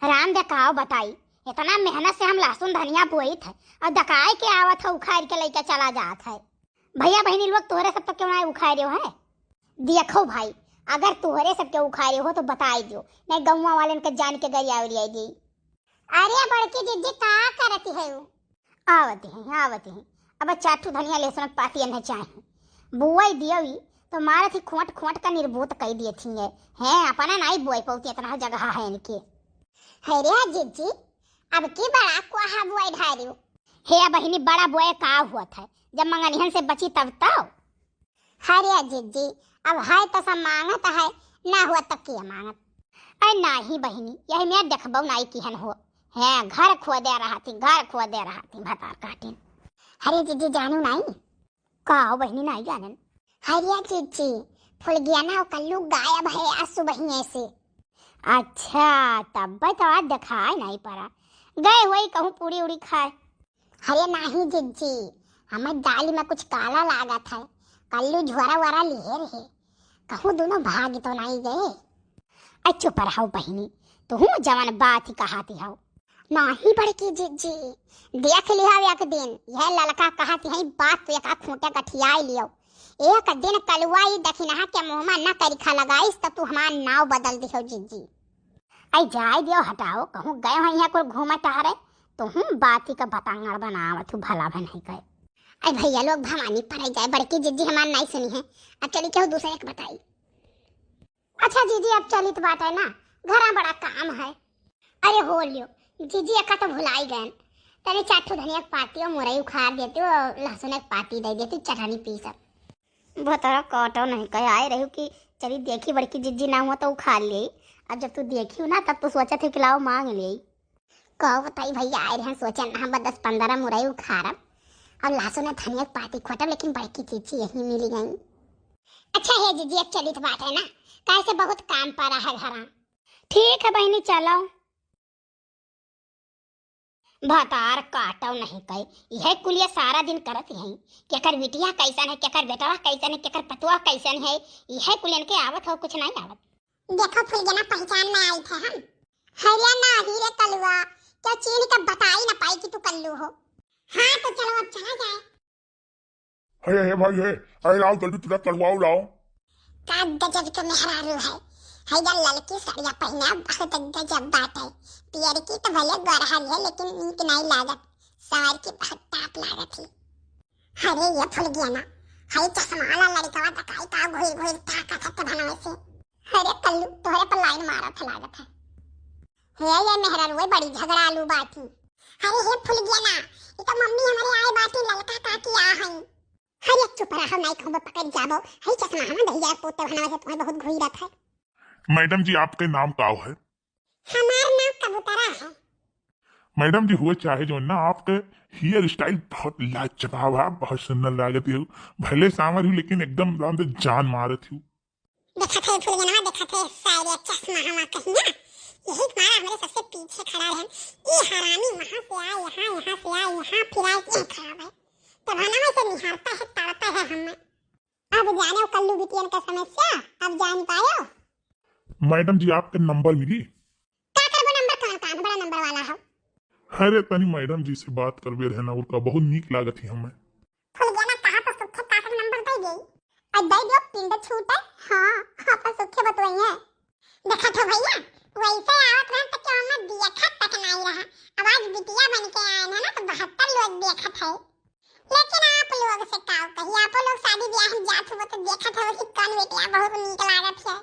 राम दकाओ बताई, इतना मेहनत से हम लहसुन धनिया बोई थे और दकाए के आवत है उखाड़ के लेके चला जात है। भैया बहनी लोग तोहरे सब तक क्यों ना उखाड़े हो है? देखो भाई, अगर तोहरे सब के उखाड़े हो तो बताई दो, नहीं गौवा वाले के जान के गरिया उड़िया दी। अरे बड़की जीजी का करती है वो? आवती है अब चाटू धनिया लहसुन पाती न चाहे बुआई दियोई तो मारे थी खोट खोट का निर्बोध कह दिए थी है अपना नहीं बुआई पौती इतना जगह है इनके। है रे जीजी अब की बड़ा कुआ बुआई ढारियो हे बहिनी, बड़ा बुआई का हुआ था जब मंगनिहन से बची तब तो। हरे जीजी अब है तो सब मांगत है, ना हुआ तक की मांगत। अरे नहीं बहिनी, यही मैं देखबो नहीं किहन हो है घर खो दे रहा थी भतार काटिन। हरे जीजी जानू नहीं का हो बहिनी नहीं जानन? हरिया जीजी फुल गया ना कल्लू गायब है आज सुबह से। अच्छा तब तो आज दिखाई नहीं पड़ा, गए वही कहूँ पूरी उड़ी खाए। अरे नहीं जीजी, हमें दाल में कुछ काला लागा था, कल्लू झोरा वरा लिए रहे, कहूँ दोनों भाग तो नहीं गए। अच्छो पर हाउ बहिनी, तो हूँ जवान बात ही कहाती हाउ। नहीं बड़की जीजी देख लिया एक दिन यह लड़का कहती है बात तो एक खूंटे कठियाई लियो, एक दिन कलुआई दखिना के मुँह में न करिखा लगाईस तब तू हमार नाव बदल दियो जीजी। आई जाए दियो हटाओ, कहूँ गए हैं यहाँ को घूमा टहरे तो हूँ बात ही का बतांगड़ बनावत हूँ भला भन है गए। आई भैया लोग भवानी पड़े जाए, बड़की जीजी हमार नहीं सुनी है, अब चली क्यों दूसरे एक बताई। अच्छा जीजी अब चली तो बात है ना, घर बड़ा काम है। अरे हो लियो जीजी एक तो भुलाई गए, तेरे चाटू धनिया पाती हो मुरई उखाड़ देती हो, लहसुन एक पाती दे देती, चटनी पीस बता काटो नहीं कह आए रही कि चली देखी बड़की जीजी ना हुआ तो उखाड़ ले। अब जब तू देखी ना तब तो सोचा थे कि लाओ मांग ले, कहो बताई भैया आए रहे सोचा ना 10-15 मुरई उखाड़ब और लहसुन धनिया पाती खोटब, लेकिन बड़की जीजी यही मिली गई। अच्छा है जीजी अब चली तो बात है ना, कैसे बहुत काम पड़ा है घर। ठीक है बहनी चलो। भतार काटो नहीं कहे यह कुलिया सारा दिन करत है, केकर बिटिया कैसन है, केकर बेटवा कैसन है, केकर पतुआ कैसन है, यह कुलियन के आवत हो कुछ नहीं आवत। देखो फुलगना पहचान में आई थे हम, हरिया ना हीरे कलुआ क्या चीन का बताई ना पाई कि तू कल्लू हो। हाँ तो चलो अब चला जाए। है भाई है, अरे लाओ जल्दी तुरंत कलवाओ लाओ। का गजब के मेहरारू है, हैया लड़की साड़िया पहना बहुत गजब बात है, पियर की तो भले गरहल है लेकिन नीक नहीं लागत, सवार की बहुत टाप लागत है। अरे ये फुल गया ना, हाय चश्मा वाला लड़का दकाई का घोई घोई ताकत है बनावे से। अरे कल्लू तोहरे पर लाइन मारा था लागत है, ये मेहरारू बड़ी झगड़ालू बाती। अरे हे फुल गया ना, ये तो मम्मी हमारे आए बाती लड़का का किया है। अरे चुप रहो नहीं खबर पकड़ जाबो, हाय चश्मा हम भैया पोते बनावे से तुम्हें बहुत घोई रखा है। मैडम जी आपके नाम का है? हमारा नाम कबूतरा है। मैडम जी हुए चाहे जो ना आपके हेयर स्टाइल बहुत लाजवाब है, बहुत सुंदर लागत है, भले सांवर हूँ लेकिन एकदम जान मारत हूँ। देखा थे फुलगना, देखा थे सारे चश्मा हवा कहीं ना, यही मारा हमारे सबसे पीछे खड़ा है, ये हरामी वहाँ से आया यहाँ, यहाँ से आया यहाँ, फिर आया ये खराब है, तब हनावा से निहारता है तड़पता है हमें। अब जाने कल्लू बिटियन का समस्या अब जान पायो। मैडम जी आपका नंबर मिली? क्या करबो नंबर, कौन बड़ा नंबर वाला है? अरे तनी मैडम जी से बात करबे रहना, उनका बहुत नीक लागत है हमें। फुलगना कहा तो सुखे काकर नंबर दे गई, अब दे दियो पिंड छूटे। हाँ आप सुखे बतवाई है, देखा तो भैया वैसे आवत रहे तो क्यों मैं देखत तक नहीं रहा, अब आज बिटिया बन के आए हैं ना तो 72 लोग देखत है, लेकिन आप लोग से का कही, आप लोग शादी ब्याह में जात हो तो देखत हो कि कौन बेटिया बहुत नीक लागत है,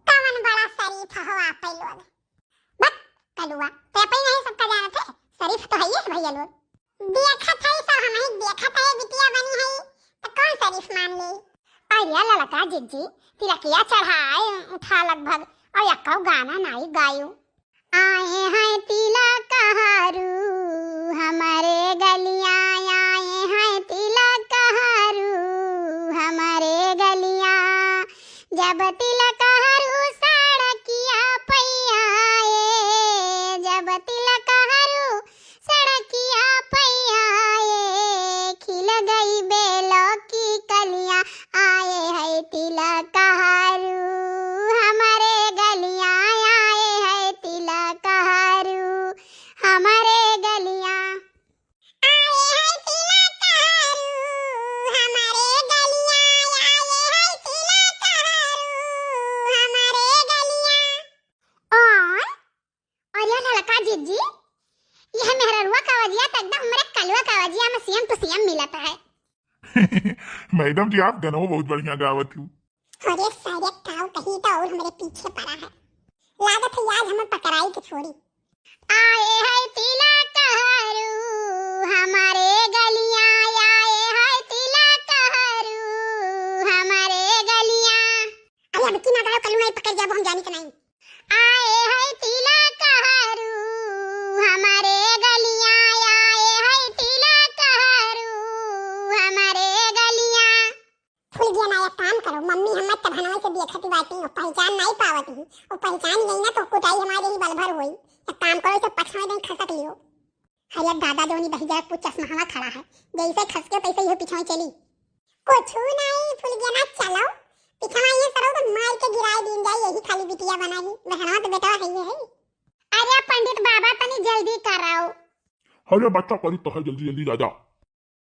कौन बड़ा शरीफ हो आप लोग। बस कलुआ तो अपन नहीं सबका जानत है, शरीफ तो है ये भैया लोग देखत है, सब हम ही देखत है बिटिया बनी है तो कौन शरीफ मान ले। अरे ललका जीजी तिलकिया चढ़ाए उठा लगभग और यक्का गाना नहीं गायो, आए हैं तिलक हरू हमारे गलियां, आए हैं तिलक हरू हमारे गलियां, जब तिलक हरू सड़किया पैयाए, जब तिलक हरू सड़किया पैयाए, खिल गई बेलों की कलियां, आए हैं तिलक हरू हमारे गलियां, आए हैं तिलक हरू। का जीत जी यह मेहररुआ कावजिया तो एकदम हमरे कलवा कावजिया में सीएम टू सीएम मिलता है। मैडम जी आप गनो बहुत बढ़िया गावत हूँ। अरे सारे काव कहीं तो और हमारे पीछे पड़ा है, लागत है आज हमें पकड़ाई के छोड़ी। आए है तिलक हरू हमारे गलियां, आए है तिलक हरू हमारे गलियां। अरे अब की ना गाओ कलू नहीं पकड़ जाब हम जानी तो नहीं। आए है तिलक हरू हमारे गलियां, आए है तिलक हरू हमारे गलियां। फूल गया ना, एक काम करो मम्मी हम तब हनवा से देखती बाटी और पहचान नहीं पावती और पहचान गई ना तो कुटाई हमारे ही बलभर हुई। एक काम करो इसे पछाड़ दें खसक लियो। हरिया दादा दोनी बहिजा कुछ चश्मा खड़ा है, जैसे खस के तैसे ही पीछे चली। कुछ नहीं फूल गया ना, चलो पीछे ये करो तो मार के गिराई दिन जाए, यही खाली बिटिया बनागी बहनवा तो बेटा है। अरे पंडित बाबा तनी जल्दी कराओ। अरे बच्चा करी तो है, जल्दी जल्दी राजा।